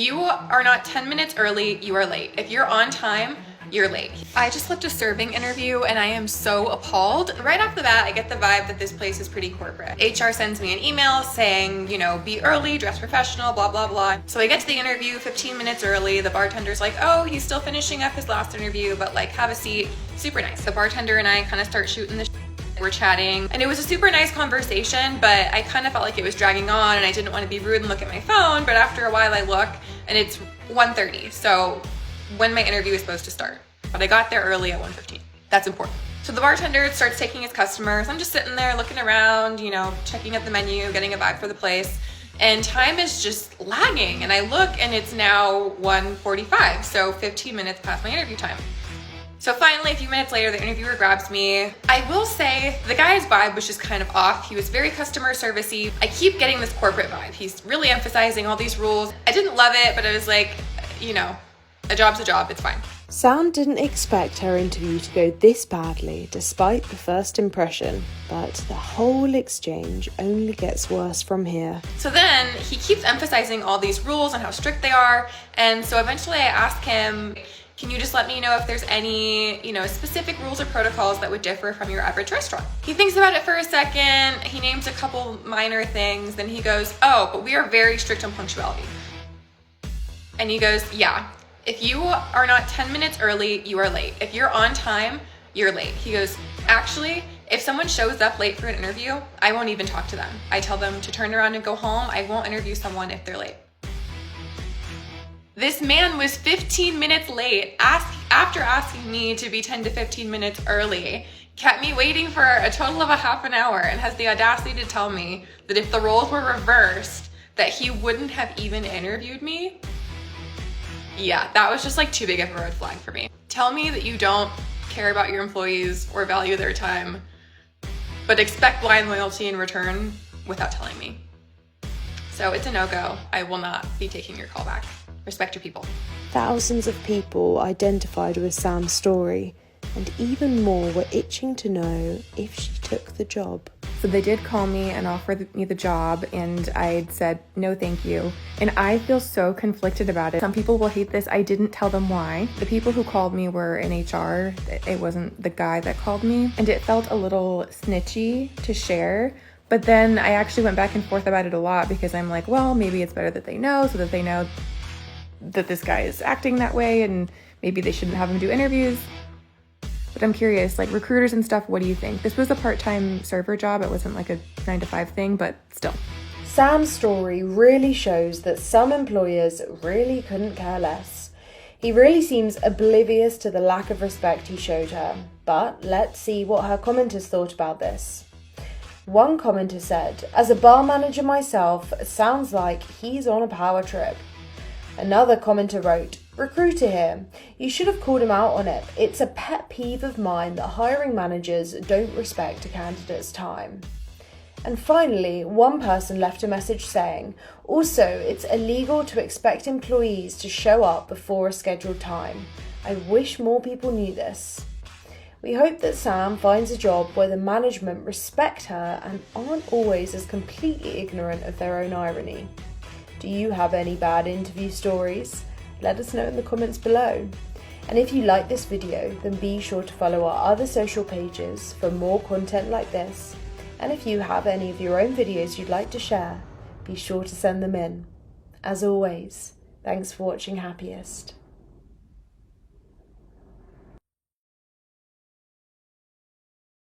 you are not 10 minutes early, you are late. If you're on time, you're late. I just left a serving interview and I am so appalled. Right off the bat, I get the vibe that this place is pretty corporate. HR sends me an email saying, you know, be early, dress professional, blah, blah, blah. So I get to the interview 15 minutes early. The bartender's like, oh, he's still finishing up his last interview, but like, have a seat. Super nice. The bartender and I kind of start shooting the we're chatting, and it was a super nice conversation, but I kind of felt like it was dragging on and I didn't want to be rude and look at my phone, but after a while I look and it's 1:30, so when my interview is supposed to start. But I got there early at 1:15. That's important. So the bartender starts taking his customers. I'm just sitting there looking around, you know, checking out the menu, getting a vibe for the place, and time is just lagging, and I look and it's now 1:45, so 15 minutes past my interview time. So finally, a few minutes later, the interviewer grabs me. I will say the guy's vibe was just kind of off. He was very customer servicey. I keep getting this corporate vibe. He's really emphasizing all these rules. I didn't love it, but I was like, you know, a job's a job, it's fine. Sam didn't expect her interview to go this badly despite the first impression, but the whole exchange only gets worse from here. So then he keeps emphasizing all these rules and how strict they are, and so eventually I ask him, can you just let me know if there's any, you know, specific rules or protocols that would differ from your average restaurant? He thinks about it for a second, he names a couple minor things, then he goes, oh, but we are very strict on punctuality. And he goes, yeah, if you are not 10 minutes early, you are late. If you're on time, you're late. He goes, actually, if someone shows up late for an interview, I won't even talk to them. I tell them to turn around and go home. I won't interview someone if they're late. This man was 15 minutes late after asking me to be 10 to 15 minutes early, kept me waiting for a total of a half an hour, and has the audacity to tell me that if the roles were reversed, that he wouldn't have even interviewed me. Yeah, that was just like too big of a red flag for me. Tell me that you don't care about your employees or value their time, but expect blind loyalty in return without telling me. So it's a no-go. I will not be taking your call back. Respect your people. Thousands of people identified with Sam's story, and even more were itching to know if she took the job. So they did call me and offer me the job, and I said, no, thank you. And I feel so conflicted about it. Some people will hate this. I didn't tell them why. The people who called me were in HR. It wasn't the guy that called me. And it felt a little snitchy to share. But then I actually went back and forth about it a lot because I'm like, well, maybe it's better that they know so that they know that this guy is acting that way, and maybe they shouldn't have him do interviews. But I'm curious, like recruiters and stuff, what do you think? This was a part-time server job. It wasn't like a 9-to-5 thing, but still. Sam's story really shows that some employers really couldn't care less. He really seems oblivious to the lack of respect he showed her. But let's see what her commenters thought about this. One commenter said, as a bar manager myself, it sounds like he's on a power trip. Another commenter wrote, recruiter here, you should have called him out on it. It's a pet peeve of mine that hiring managers don't respect a candidate's time. And finally, one person left a message saying, also, it's illegal to expect employees to show up before a scheduled time. I wish more people knew this. We hope that Sam finds a job where the management respect her and aren't always as completely ignorant of their own irony. Do you have any bad interview stories? Let us know in the comments below. And if you like this video, then be sure to follow our other social pages for more content like this. And if you have any of your own videos you'd like to share, be sure to send them in. As always, thanks for watching Happiest.